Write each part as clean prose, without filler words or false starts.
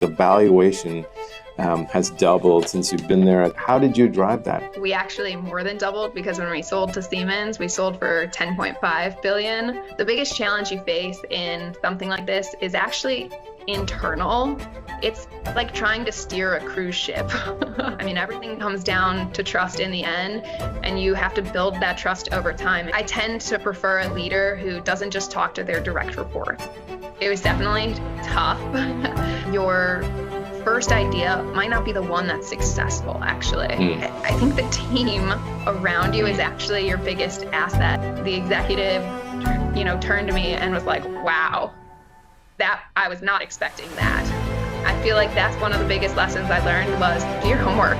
The valuation has doubled since you've been there. How did you drive that? We actually more than doubled because when we sold to Siemens, we sold for 10.5 billion. The biggest challenge you face in something like this is actually internal. It's like trying to steer a cruise ship. I mean, everything comes down to trust in the end, and you have to build that trust over time. I tend to prefer a leader who doesn't just talk to their direct reports. It was definitely tough. Your first idea might not be the one that's successful, actually. I think the team around you is actually your biggest asset. The executive, turned to me and was like, wow, that I was not expecting that. I feel like that's one of the biggest lessons I learned was do your homework.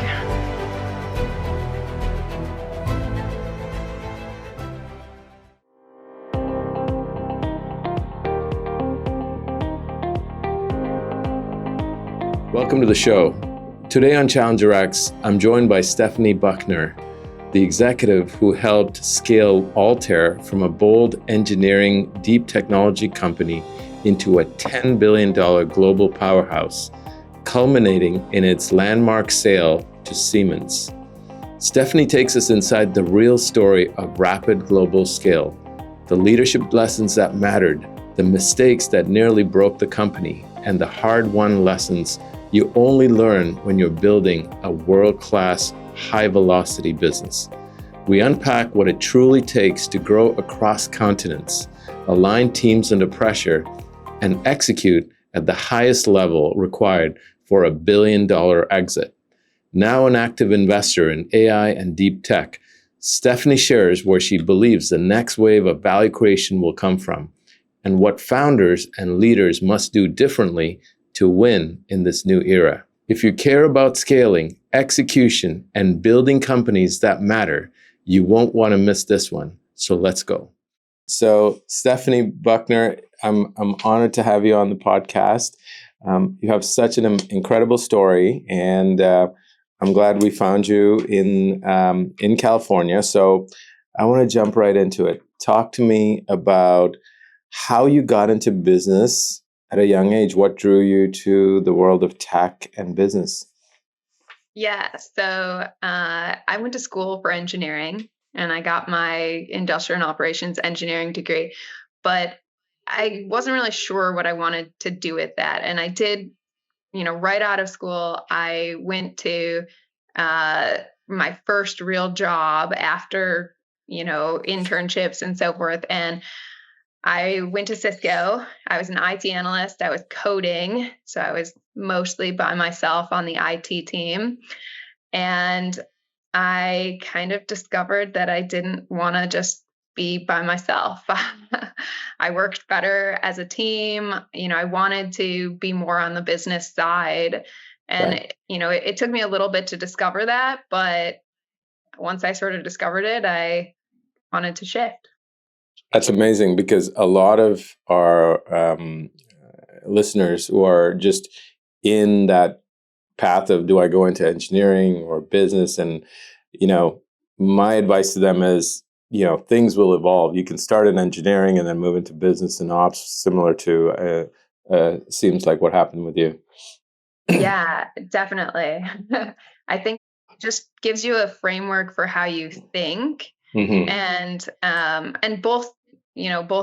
Welcome to the show. Today on ChallengerX, I'm joined by Stephanie Buckner, the executive who helped scale Altair from a bold engineering deep technology company into a $10 billion global powerhouse, culminating in its landmark sale to Siemens. Stephanie takes us inside the real story of rapid global scale, the leadership lessons that mattered, the mistakes that nearly broke the company, and the hard-won lessons you only learn when you're building a world-class, high-velocity business. We unpack what it truly takes to grow across continents, align teams under pressure, and execute at the highest level required for a billion-dollar exit. Now an active investor in AI and deep tech, Stephanie shares where she believes the next wave of value creation will come from, and what founders and leaders must do differently to win in this new era. If you care about scaling, execution, and building companies that matter, you won't want to miss this one. So let's go. So Stephanie Buckner, I'm honored to have you on the podcast. You have such an incredible story, and I'm glad we found you in California. So I want to jump right into it. Talk to me about how you got into business at a young age. What drew you to the world of tech and business? Yeah, so I went to school for engineering and I got my industrial and operations engineering degree, but I wasn't really sure what I wanted to do with that. And I did, right out of school, I went to my first real job after, internships and so forth. And I went to Cisco. I was an IT analyst. I was coding. So I was mostly by myself on the IT team. And I kind of discovered that I didn't want to just be by myself. I worked better as a team. I wanted to be more on the business side. And, Right. It took me a little bit to discover that. But once I sort of discovered it, I wanted to shift. That's amazing, because a lot of our listeners who are just in that path of, do I go into engineering or business? And, my advice to them is, things will evolve. You can start in engineering and then move into business and ops, similar to seems like what happened with you. Yeah, definitely. I think it just gives you a framework for how you think, Mm-hmm. and both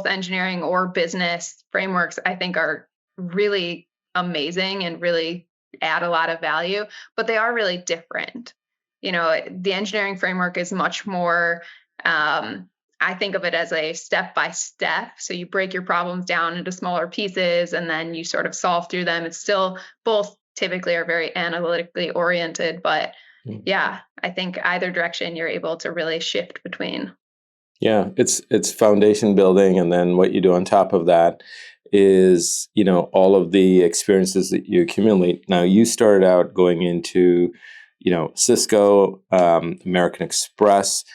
engineering or business frameworks, I think, are really amazing and really add a lot of value, but they are really different. The engineering framework is much more, I think of it as a step by step. So you break your problems down into smaller pieces and then you sort of solve through them. It's still both typically are very analytically oriented, but yeah, I think either direction you're able to really shift between. Yeah, it's foundation building, and then what you do on top of that is, all of the experiences that you accumulate. Now, you started out going into, Cisco, American Express.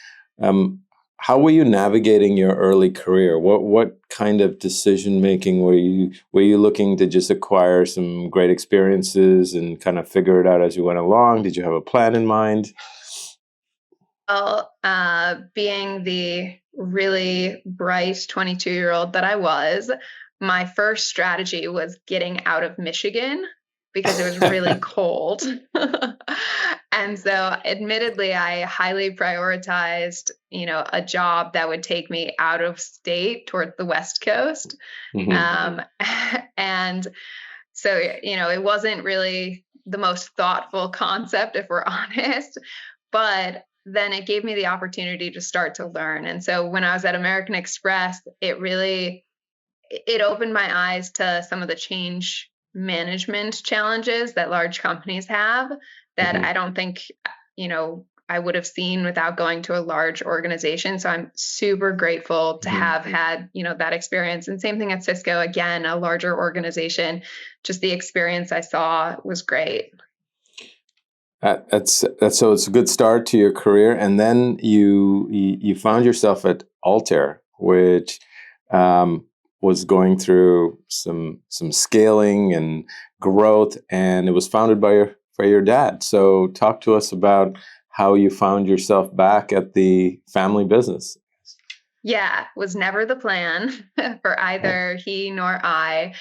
How were you navigating your early career? What kind of decision making were you looking to just acquire some great experiences and kind of figure it out as you went along? Did you have a plan in mind? Well, being the really bright 22-year-old that I was, my first strategy was getting out of Michigan. because it was really cold. And so admittedly, I highly prioritized, a job that would take me out of state toward the West Coast. Mm-hmm. And so, it wasn't really the most thoughtful concept, if we're honest, but then it gave me the opportunity to start to learn. And so when I was at American Express, it opened my eyes to some of the change management challenges that large companies have that Mm-hmm. I don't think, I would have seen without going to a large organization. So I'm super grateful to Mm-hmm. have had, that experience. And same thing at Cisco, again, a larger organization. Just the experience I saw was great. That's so it's a good start to your career, and then you found yourself at Altair, which was going through some scaling and growth, and it was founded by your dad. So talk to us about how you found yourself back at the family business. Yeah, was never the plan for either he nor I.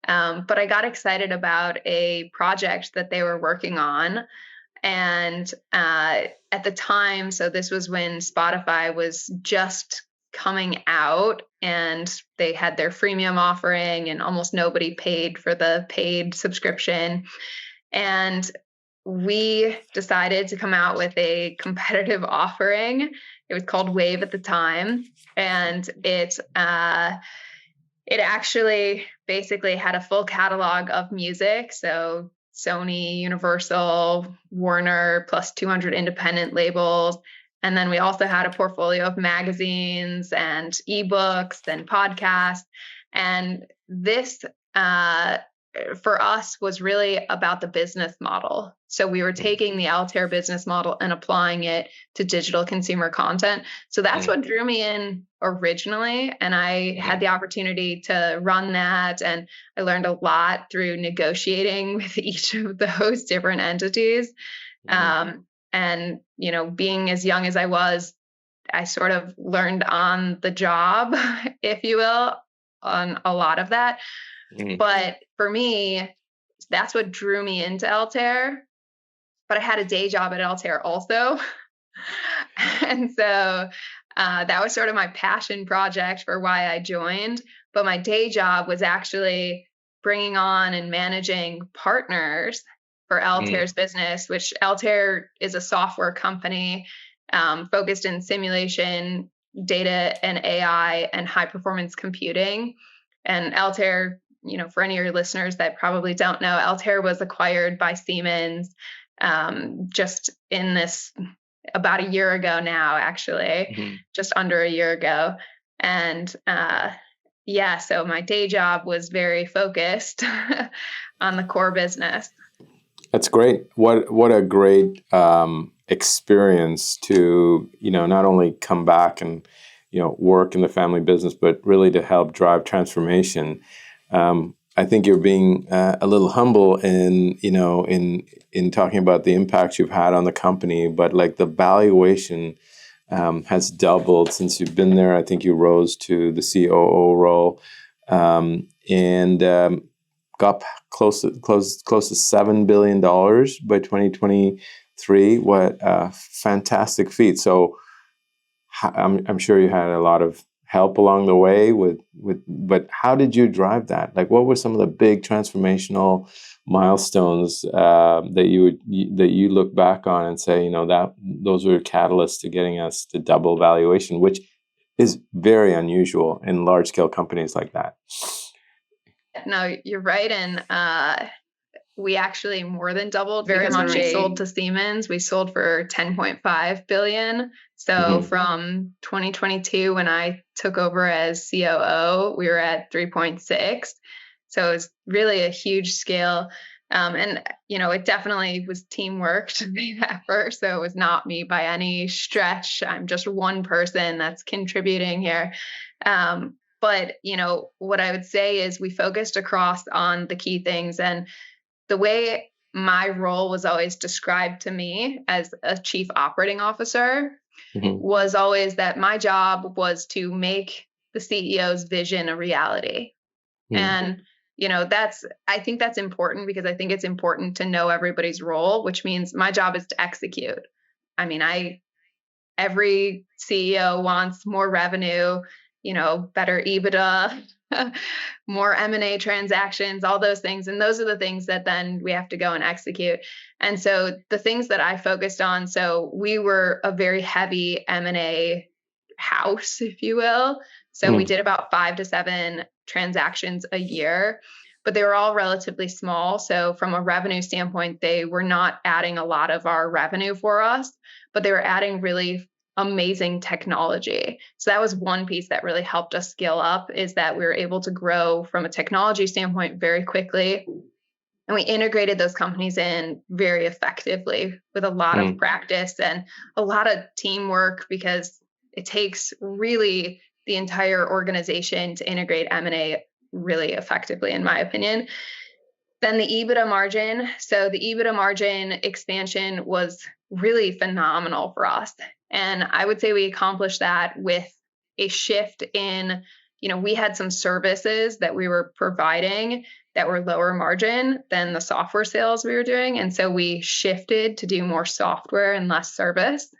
But I got excited about a project that they were working on. And at the time, so this was when Spotify was just coming out and they had their freemium offering and almost nobody paid for the paid subscription. And we decided to come out with a competitive offering. It was called Wave at the time. And it actually basically had a full catalog of music. So Sony, Universal, Warner, plus 200 independent labels. And then we also had a portfolio of magazines and ebooks and podcasts. And this, for us, was really about the business model. So we were taking the Altair business model and applying it to digital consumer content. So that's what drew me in originally. And I had the opportunity to run that. And I learned a lot through negotiating with each of those different entities. And, being as young as I was, I sort of learned on the job, if you will, on a lot of that. But for me, that's what drew me into Altair. But I had a day job at Altair also. And so that was sort of my passion project for why I joined. But my day job was actually bringing on and managing partners for Altair's business, which Altair is a software company focused in simulation, data and AI and high performance computing. And Altair, for any of your listeners that probably don't know, Altair was acquired by Siemens just in this about a year ago now, actually, just under a year ago. And so my day job was very focused on the core business. That's great. What a great experience to not only come back and work in the family business, but really to help drive transformation. I think you're being a little humble in talking about the impact you've had on the company, but like the valuation has doubled since you've been there. I think you rose to the COO role, and got close to $7 billion by 2023. What a fantastic feat! So I'm sure you had a lot of help along the way but how did you drive that? Like, what were some of the big transformational milestones that you look back on and say, that those were catalysts to getting us to double valuation, which is very unusual in large scale companies like that? No, you're right. And we actually more than doubled very much. We sold to Siemens. We sold for 10.5 billion. So from 2022, when I took over as COO, we were at 3.6. So it's really a huge scale. And, it definitely was teamwork to make that first. So it was not me by any stretch. I'm just one person that's contributing here. But, what I would say is we focused across on the key things. And the way my role was always described to me as a chief operating officer was always that my job was to make the CEO's vision a reality. And I think that's important because I think it's important to know everybody's role, which means my job is to execute. I mean, every CEO wants more revenue, better EBITDA, more M&A transactions, all those things. And those are the things that then we have to go and execute. And so the things that I focused on, so we were a very heavy M&A house, if you will. So we did about 5 to 7 transactions a year, but they were all relatively small. So from a revenue standpoint, they were not adding a lot of our revenue for us, but they were adding really amazing technology. So that was one piece that really helped us scale up, is that we were able to grow from a technology standpoint very quickly. And we integrated those companies in very effectively with a lot of practice and a lot of teamwork, because it takes really the entire organization to integrate M&A really effectively, in my opinion. Then the EBITDA margin. So the EBITDA margin expansion was really phenomenal for us. And I would say we accomplished that with a shift in, we had some services that we were providing that were lower margin than the software sales we were doing. And so we shifted to do more software and less service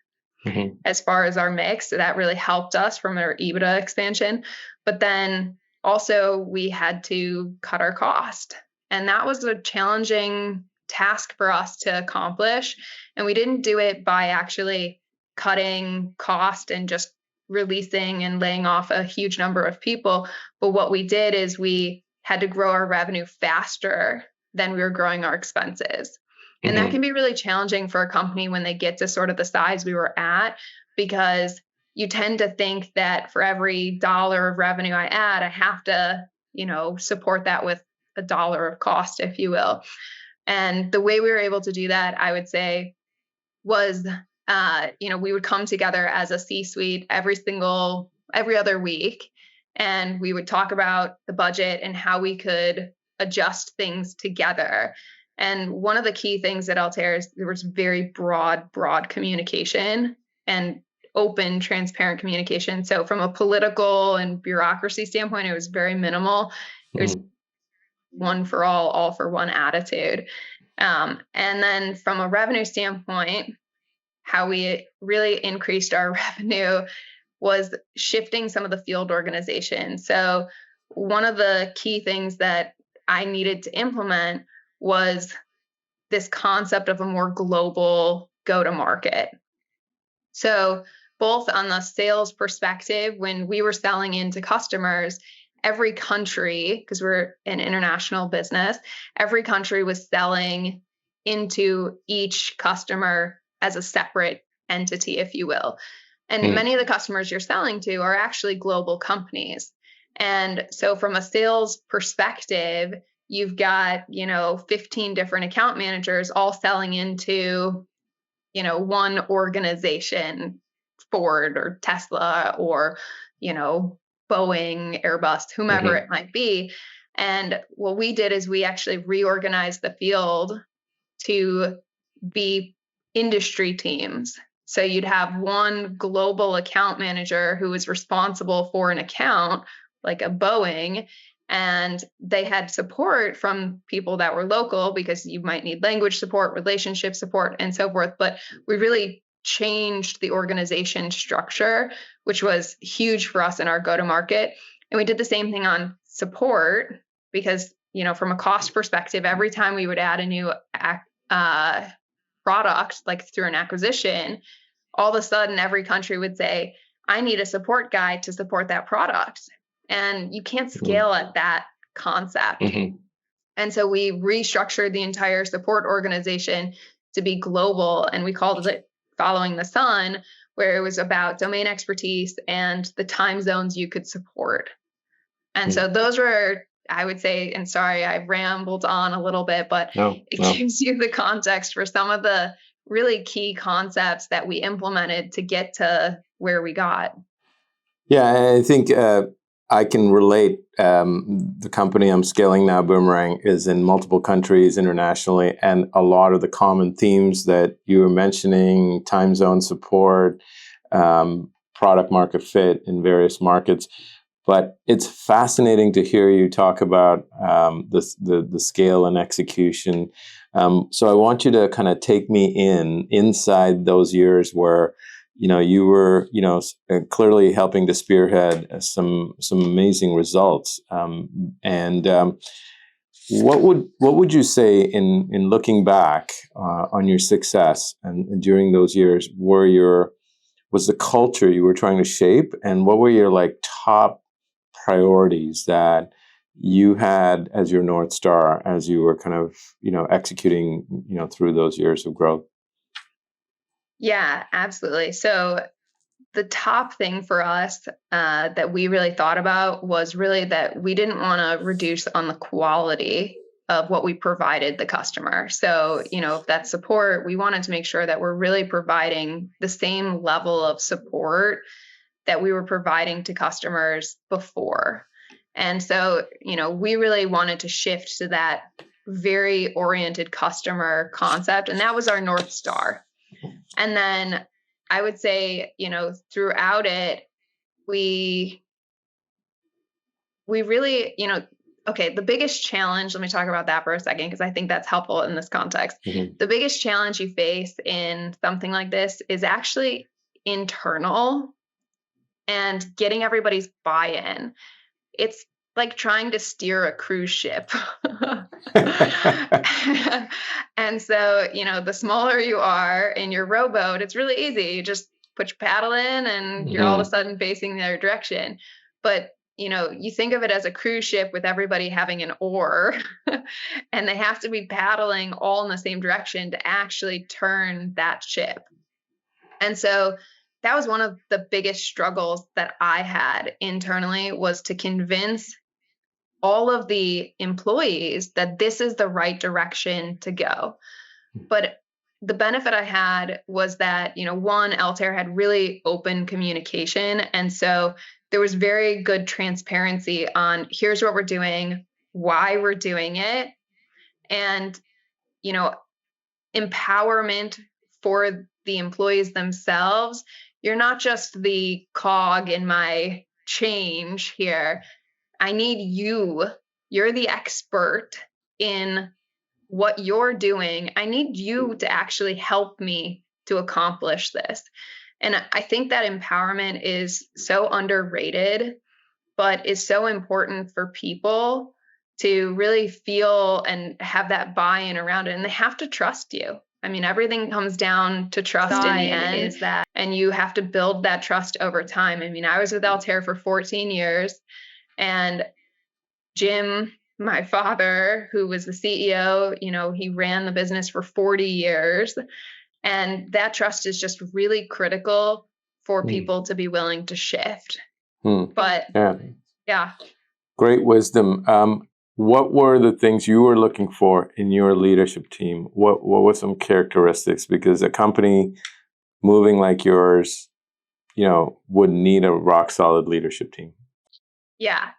as far as our mix. So that really helped us from our EBITDA expansion. But then also we had to cut our cost. And that was a challenging task for us to accomplish. And we didn't do it by actually cutting cost and just releasing and laying off a huge number of people. But what we did is we had to grow our revenue faster than we were growing our expenses. And that can be really challenging for a company when they get to sort of the size we were at, because you tend to think that for every dollar of revenue I add, I have to, support that with a dollar of cost, if you will. And the way we were able to do that, I would say, was, we would come together as a C-suite every other week, and we would talk about the budget and how we could adjust things together. And one of the key things at Altair is there was very broad communication and open, transparent communication. So from a political and bureaucracy standpoint, it was very minimal. It was one for all for one attitude. And then from a revenue standpoint, how we really increased our revenue was shifting some of the field organization. So one of the key things that I needed to implement was this concept of a more global go-to-market. So both on the sales perspective, when we were selling into customers, every country, because we're an international business, every country was selling into each customer as a separate entity, if you will. And many of the customers you're selling to are actually global companies. And so from a sales perspective, you've got, 15 different account managers all selling into, one organization, Ford or Tesla or, Boeing, Airbus, whomever it might be. And what we did is we actually reorganized the field to be industry teams. So you'd have one global account manager who was responsible for an account, like a Boeing, and they had support from people that were local, because you might need language support, relationship support, and so forth. But we really changed the organization structure, which was huge for us in our go-to-market. And we did the same thing on support, because, from a cost perspective, every time we would add a new product, like through an acquisition, all of a sudden every country would say, I need a support guy to support that product. And you can't scale at that concept. And so we restructured the entire support organization to be global, and we called it Following the Sun, where it was about domain expertise and the time zones you could support. And so those were, I would say, and sorry, I've rambled on a little bit, but it gives you the context for some of the really key concepts that we implemented to get to where we got. Yeah, I think I can relate. The company I'm scaling now, Boomerang, is in multiple countries internationally, and a lot of the common themes that you were mentioning, time zone support, product market fit in various markets, But it's fascinating to hear you talk about the scale and execution. So I want you to kind of take me inside those years where you were clearly helping to spearhead some amazing results. What would you say in looking back on your success and during those years? Was the culture you were trying to shape, and what were your top priorities that you had as your North Star as you were kind of executing through those years of growth? Yeah, absolutely. So the top thing for us that we really thought about was really that we didn't want to reduce on the quality of what we provided the customer. So, if that's support, we wanted to make sure that we're really providing the same level of support that we were providing to customers before. And so, we really wanted to shift to that very oriented customer concept. And that was our North Star. And then I would say, throughout it, we really, okay, the biggest challenge, let me talk about that for a second, because I think that's helpful in this context. Mm-hmm. The biggest challenge you face in something like this is actually internal and getting everybody's buy-in. It's like trying to steer a cruise ship. And so, the smaller you are in your rowboat, it's really easy. You just put your paddle in and you're all of a sudden facing the other direction. But, you think of it as a cruise ship with everybody having an oar and they have to be paddling all in the same direction to actually turn that ship. And so that was one of the biggest struggles that I had internally, was to convince all of the employees that this is the right direction to go. But the benefit I had was that, one, Altair had really open communication. And so there was very good transparency on here's what we're doing, why we're doing it, and, empowerment for the employees themselves. You're not just the cog in my change here. I need you. You're the expert in what you're doing. I need you to actually help me to accomplish this. And I think that empowerment is so underrated, but is so important for people to really feel and have that buy-in around it. And they have to trust you. I mean, everything comes down to trust in the end, and you have to build that trust over time. I mean, I was with Altair for 14 years, and Jim, my father, who was the CEO, he ran the business for 40 years. And that trust is just really critical for people to be willing to shift. But yeah. Great wisdom. What were the things you were looking for in your leadership team? What were some characteristics? Because a company moving like yours, would need a rock solid leadership team. Yeah.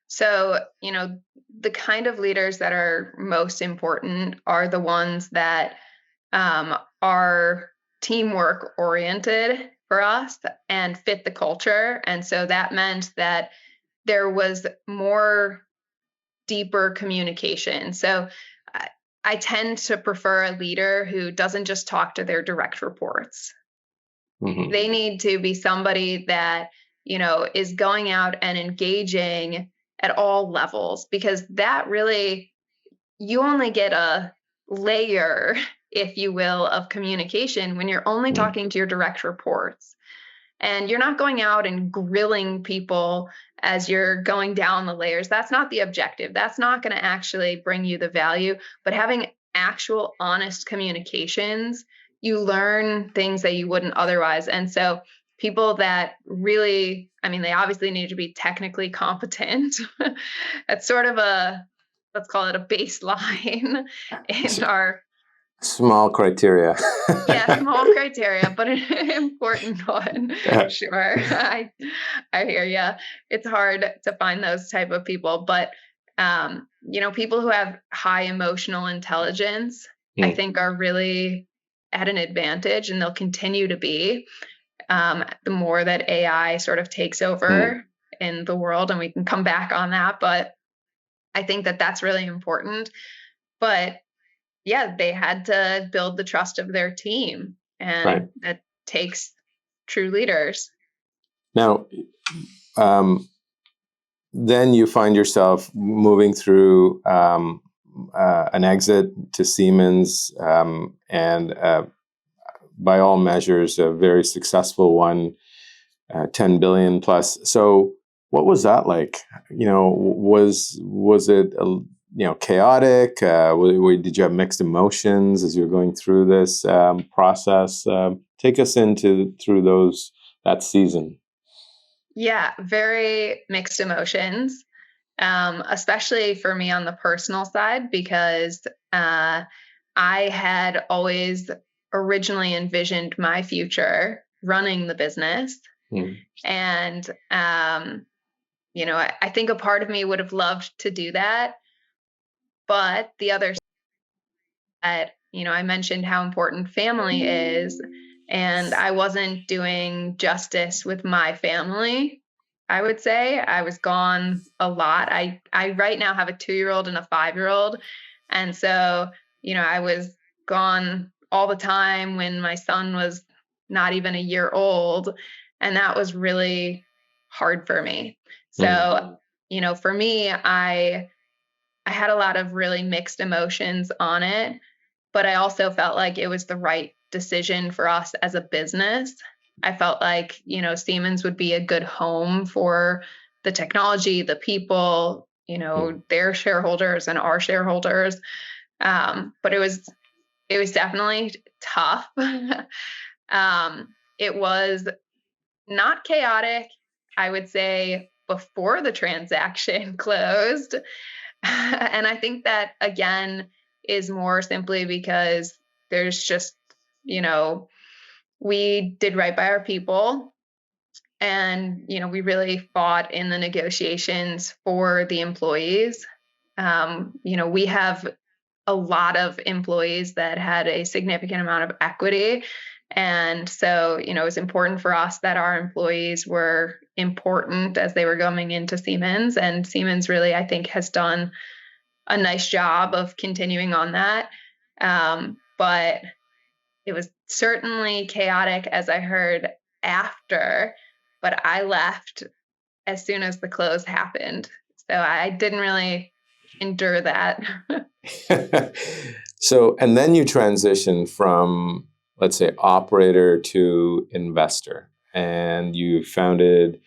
So, the kind of leaders that are most important are the ones that are teamwork oriented for us and fit the culture. And so that meant that there was more deeper communication. So I tend to prefer a leader who doesn't just talk to their direct reports. Mm-hmm. They need to be somebody that, is going out and engaging at all levels, because that really, you only get a layer, if you will, of communication when you're only talking to your direct reports. And you're not going out and grilling people as you're going down the layers. That's not the objective. That's not going to actually bring you the value. But having actual honest communications, you learn things that you wouldn't otherwise. And so people that really, they obviously need to be technically competent. That's sort of let's call it a baseline in our small criteria. Yeah, small criteria, but an important one. Yeah. Sure. I hear you. It's hard to find those type of people, but people who have high emotional intelligence, I think, are really at an advantage, and they'll continue to be the more that AI sort of takes over in the world, and we can come back on that. But I think that that's really important. But yeah, they had to build the trust of their team, Right. and that takes true leaders. Now, then you find yourself moving through an exit to Siemens, and by all measures, a very successful one, 10 billion plus. So, what was that like? Was it chaotic? Did you have mixed emotions as you're going through this process? Take us through that season. Yeah, very mixed emotions, especially for me on the personal side, because I had always originally envisioned my future running the business. And, I think a part of me would have loved to do that. But the other side, I mentioned how important family is, and I wasn't doing justice with my family. I would say I was gone a lot. I right now have a 2-year-old and a 5-year-old. And so, I was gone all the time when my son was not even a year old. And that was really hard for me. So, for me, I had a lot of really mixed emotions on it, but I also felt like it was the right decision for us as a business. I felt like, Siemens would be a good home for the technology, the people, their shareholders and our shareholders. But it was definitely tough. It was not chaotic, I would say, before the transaction closed. And I think that, again, is more simply because there's just, we did right by our people, and, we really fought in the negotiations for the employees. We have a lot of employees that had a significant amount of equity. And so, it was important for us that our employees were important as they were coming into Siemens. And Siemens really, I think, has done a nice job of continuing on that. But it was certainly chaotic, as I heard after, but I left as soon as the close happened. So I didn't really endure that. So, and then you transition from, let's say, operator to investor, and you founded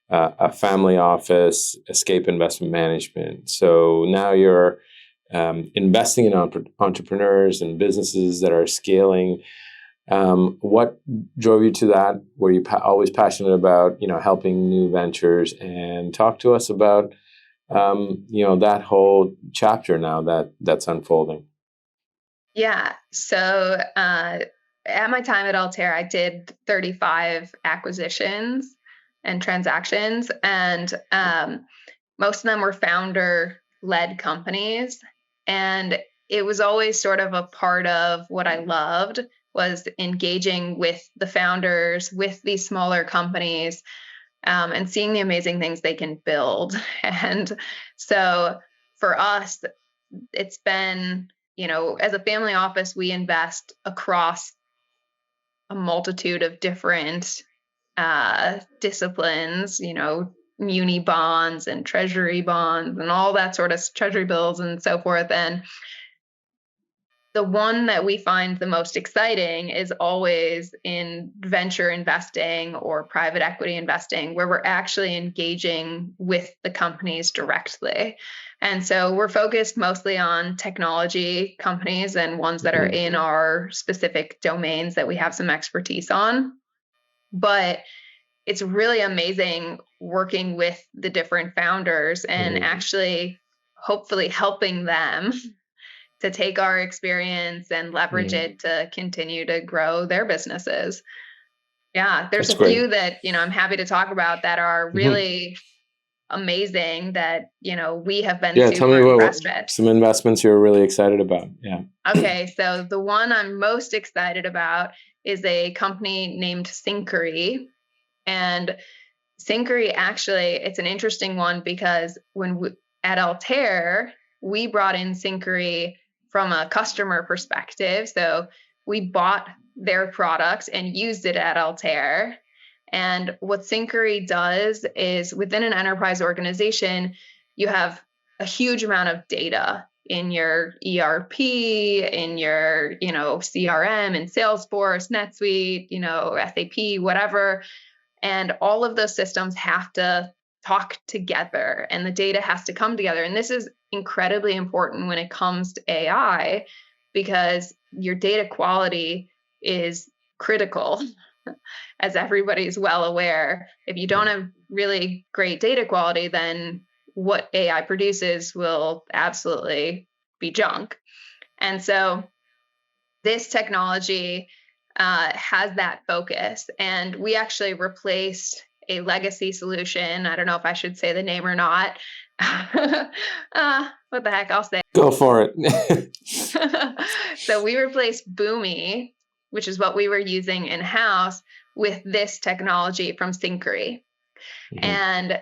a family office, Escape Investment Management. So now you're investing in entrepreneurs and businesses that are scaling. What drove you to that? Were you always passionate about, helping new ventures? And talk to us about, that whole chapter now that's unfolding. Yeah. So at my time at Altair, I did 35 acquisitions and transactions, and most of them were founder-led companies. And it was always sort of a part of what I loved, was engaging with the founders, with these smaller companies, and seeing the amazing things they can build. And so for us, it's been, as a family office, we invest across a multitude of different disciplines, muni bonds and treasury bonds and all that sort of treasury bills and so forth. And the one that we find the most exciting is always in venture investing or private equity investing, where we're actually engaging with the companies directly. And so we're focused mostly on technology companies and ones that are in our specific domains that we have some expertise on. But it's really amazing working with the different founders and actually hopefully helping them to take our experience and leverage it to continue to grow their businesses. Yeah, there's That's a few that, I'm happy to talk about that are really amazing that, we have been super tell me impressed with. Some investments you're really excited about. Yeah. Okay, so the one I'm most excited about is a company named Syncery. And Synchrony, actually, it's an interesting one because at Altair, we brought in Synchrony from a customer perspective. So we bought their products and used it at Altair. And what Synchrony does is within an enterprise organization, you have a huge amount of data in your ERP, in your, CRM and Salesforce, NetSuite, SAP, whatever. And all of those systems have to talk together and the data has to come together. And this is incredibly important when it comes to AI because your data quality is critical, as everybody's well aware. If you don't have really great data quality, then what AI produces will absolutely be junk. And so this technology has that focus. And we actually replaced a legacy solution. I don't know if I should say the name or not. What the heck, I'll say. Go for it. So we replaced Boomi, which is what we were using in-house, with this technology from Synchrony. Mm-hmm. And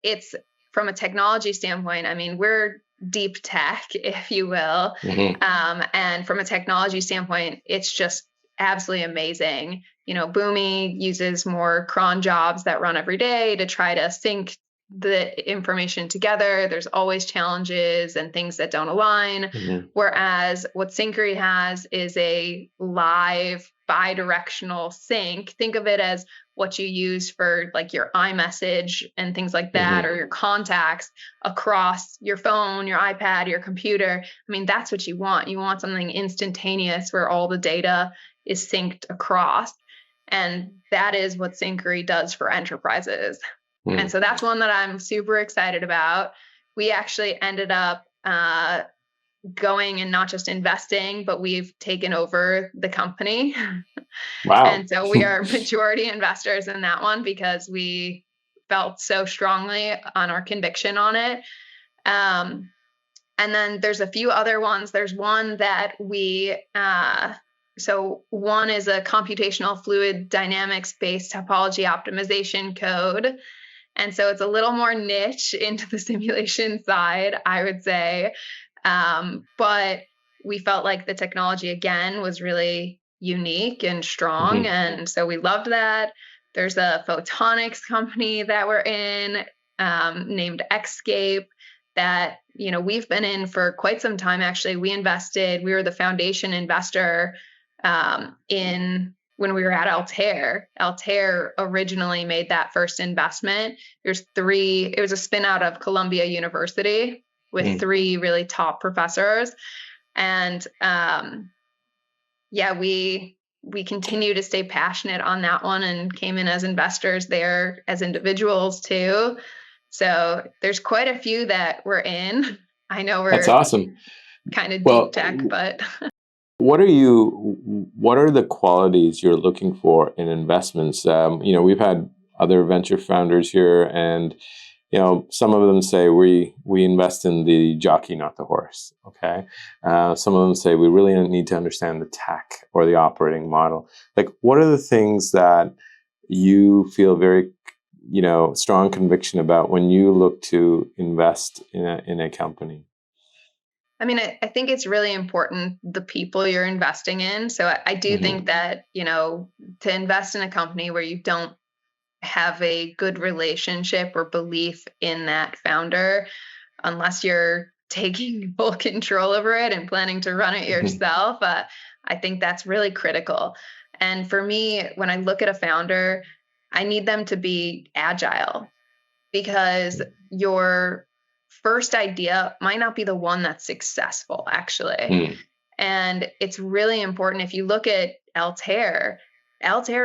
it's from a technology standpoint, I mean, we're deep tech, if you will. Mm-hmm. And from a technology standpoint, it's just absolutely amazing. Boomi uses more cron jobs that run every day to try to sync the information together. There's always challenges and things that don't align. Mm-hmm. Whereas what Synchrony has is a live bi-directional sync. Think of it as what you use for like your iMessage and things like that, mm-hmm. or your contacts across your phone, your iPad, your computer. I mean, that's what you want. You want something instantaneous where all the data is synced across. And that is what Synchrony does for enterprises. Mm. And so that's one that I'm super excited about. We actually ended up going and not just investing, but we've taken over the company. Wow. And so we are majority investors in that one because we felt so strongly on our conviction on it. And then there's a few other ones. There's one that so one is a computational fluid dynamics based topology optimization code. And so it's a little more niche into the simulation side, I would say. But we felt like the technology, again, was really unique and strong. Mm-hmm. And so we loved that. There's a photonics company that we're in named Xscape that, we've been in for quite some time. Actually, we were the foundation investor when we were at Altair. Altair originally made that first investment. It was a spin out of Columbia University with three really top professors. And we continue to stay passionate on that one and came in as investors there as individuals too. So there's quite a few that we're in. I know that's awesome. Kind of deep tech, but What are the qualities you're looking for in investments? We've had other venture founders here, and some of them say we invest in the jockey, not the horse. Okay, some of them say we really need to understand the tech or the operating model. Like, what are the things that you feel very strong conviction about when you look to invest in a company? I mean, I think it's really important the people you're investing in. So I do think that, to invest in a company where you don't have a good relationship or belief in that founder, unless you're taking full control over it and planning to run it yourself, I think that's really critical. And for me, when I look at a founder, I need them to be agile because your first idea might not be the one that's successful, actually. And it's really important. If you look at Altair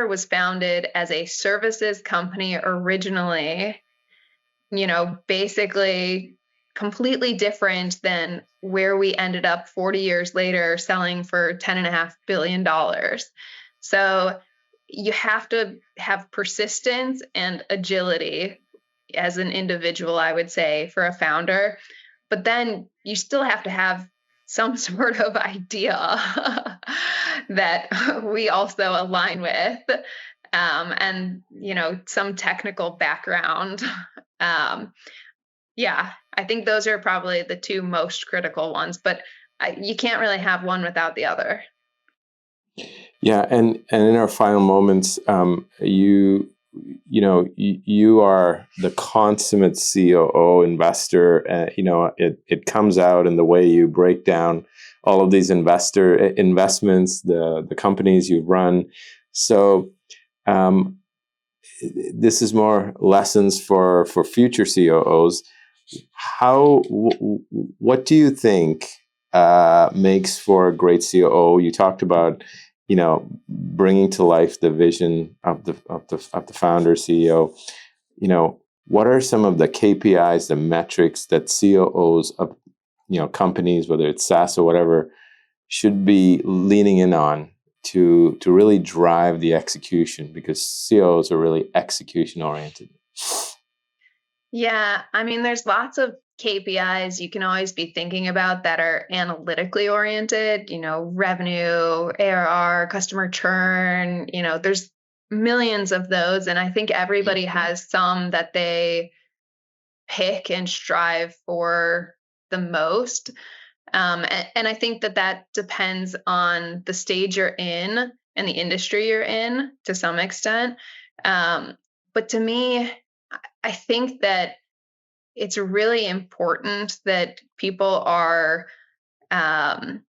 was founded as a services company originally, basically completely different than where we ended up 40 years later selling for $10.5 billion. So you have to have persistence and agility as an individual, I would say, for a founder. But then you still have to have some sort of idea that we also align with. and, some technical background. Yeah, I think those are probably the two most critical ones, but you can't really have one without the other. Yeah, and in our final moments, you are the consummate COO investor. It comes out in the way you break down all of these investments, the companies you run. So this is more lessons for future COOs. What do you think makes for a great COO? You talked about, bringing to life the vision of the founder CEO. What are some of the KPIs, the metrics that COOs of, companies, whether it's SaaS or whatever, should be leaning in on to really drive the execution, because COOs are really execution oriented? Yeah, I mean, there's lots of KPIs you can always be thinking about that are analytically oriented, revenue, ARR, customer churn, there's millions of those. And I think everybody has some that they pick and strive for the most. And I think that depends on the stage you're in and the industry you're in to some extent. But to me, I think that it's really important that people are, I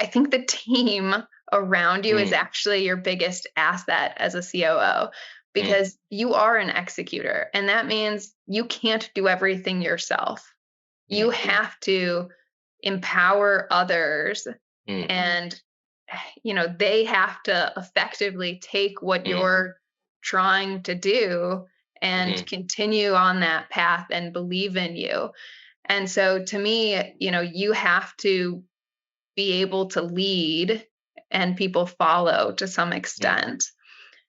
think the team around you is actually your biggest asset as a COO, because you are an executor. And that means you can't do everything yourself. You have to empower others, and they have to effectively take what you're trying to do and continue on that path and believe in you. And so to me, you have to be able to lead and people follow to some extent.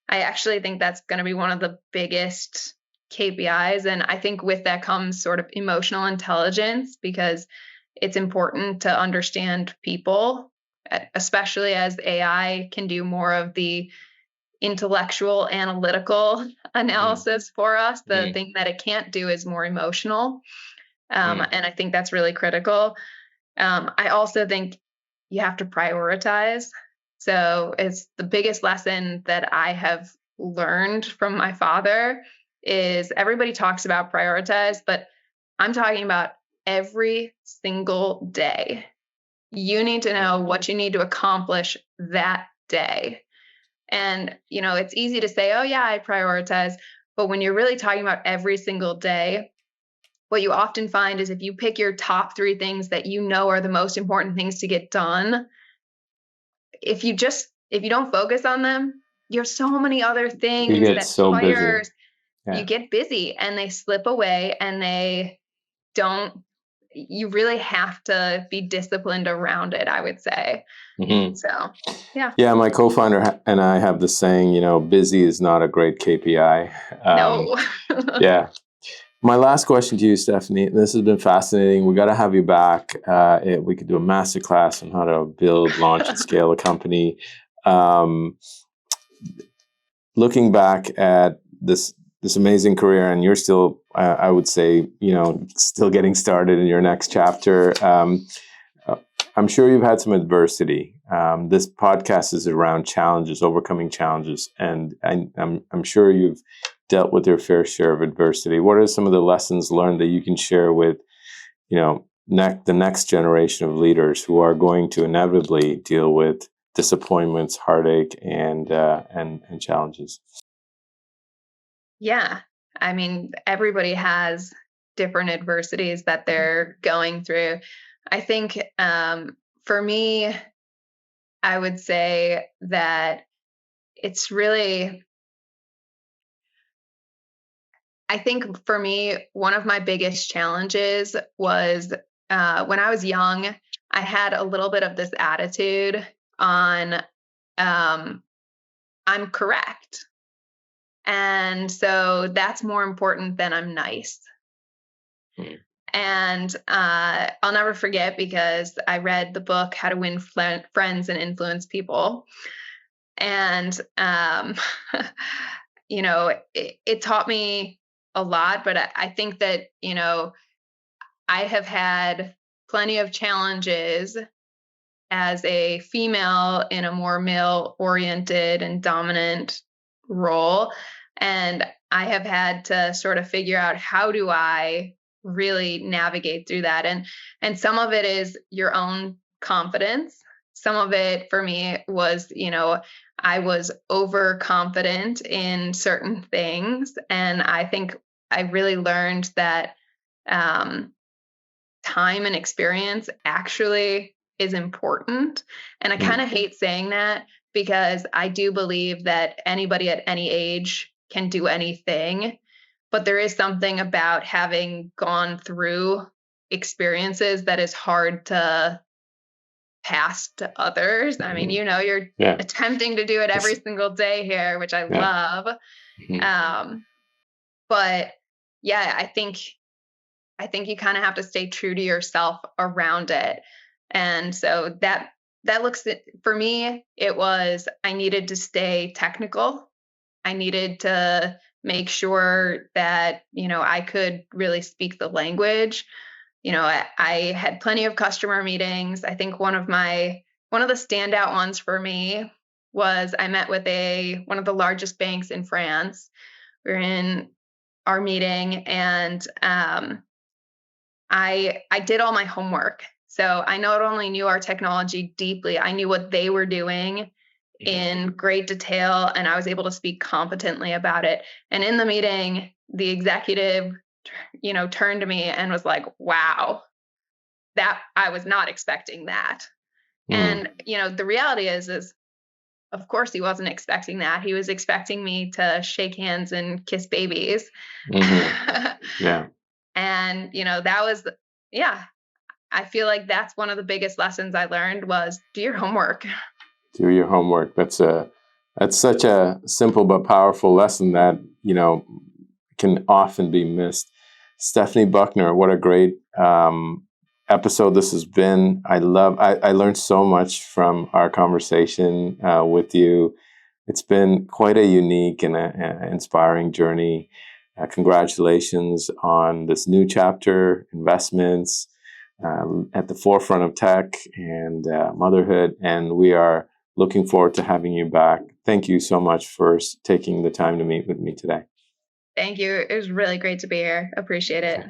I actually think that's going to be one of the biggest KPIs. And I think with that comes sort of emotional intelligence, because it's important to understand people, especially as AI can do more of the intellectual, analytical analysis for us. The thing that it can't do is more emotional. And I think that's really critical. I also think you have to prioritize. So it's the biggest lesson that I have learned from my father is everybody talks about prioritize, but I'm talking about every single day. You need to know what you need to accomplish that day. And, it's easy to say, oh yeah, I prioritize. But when you're really talking about every single day, what you often find is if you pick your top 3 things that are the most important things to get done, if you don't focus on them, you have so many other things You get that so busy. You get busy and they slip away and they don't. You really have to be disciplined around it, I would say. So, yeah. Yeah, my co-founder and I have the saying, busy is not a great KPI. No. Yeah. My last question to you, Stephanie, this has been fascinating. We got to have you back. We could do a masterclass on how to build, launch, and scale a company. Looking back at this amazing career, and you're still, I would say, still getting started in your next chapter. I'm sure you've had some adversity. This podcast is around challenges, overcoming challenges, and I'm sure you've dealt with your fair share of adversity. What are some of the lessons learned that you can share with, the next generation of leaders who are going to inevitably deal with disappointments, heartache, and challenges? Yeah, I mean, everybody has different adversities that they're going through. I think for me, I would say that it's really, I think for me, one of my biggest challenges was when I was young, I had a little bit of this attitude on I'm correct. And so that's more important than I'm nice. And I'll never forget, because I read the book, How to Win Friends and Influence People. And, it taught me a lot, but I think that, I have had plenty of challenges as a female in a more male oriented and dominant role. And I have had to sort of figure out, how do I really navigate through that? And some of it is your own confidence. Some of it for me was, I was overconfident in certain things. And I think I really learned that um, time and experience actually is important. And I kind of hate saying that, because I do believe that anybody at any age can do anything. But there is something about having gone through experiences that is hard to pass to others. I mean, you're attempting to do it every single day here, which I love. But yeah, I think you kind of have to stay true to yourself around it. And so that looks at, for me, it was, I needed to stay technical. I needed to make sure that, I could really speak the language. I had plenty of customer meetings. I think one of the standout ones for me was, I met with one of the largest banks in France. We were in our meeting, and I did all my homework. So I not only knew our technology deeply, I knew what they were doing in great detail, and I was able to speak competently about it. And in the meeting, the executive, turned to me and was like, "Wow, that I was not expecting that." And, the reality is of course he wasn't expecting that. He was expecting me to shake hands and kiss babies. Yeah. And, that was, I feel like that's one of the biggest lessons I learned, was do your homework. Do your homework. That's such a simple but powerful lesson that, can often be missed. Stephanie Buckner, what a great episode this has been. I learned so much from our conversation with you. It's been quite a unique and inspiring journey. Congratulations on this new chapter, investments, at the forefront of tech and motherhood. And we are looking forward to having you back. Thank you so much for taking the time to meet with me today. Thank you. It was really great to be here. Appreciate it.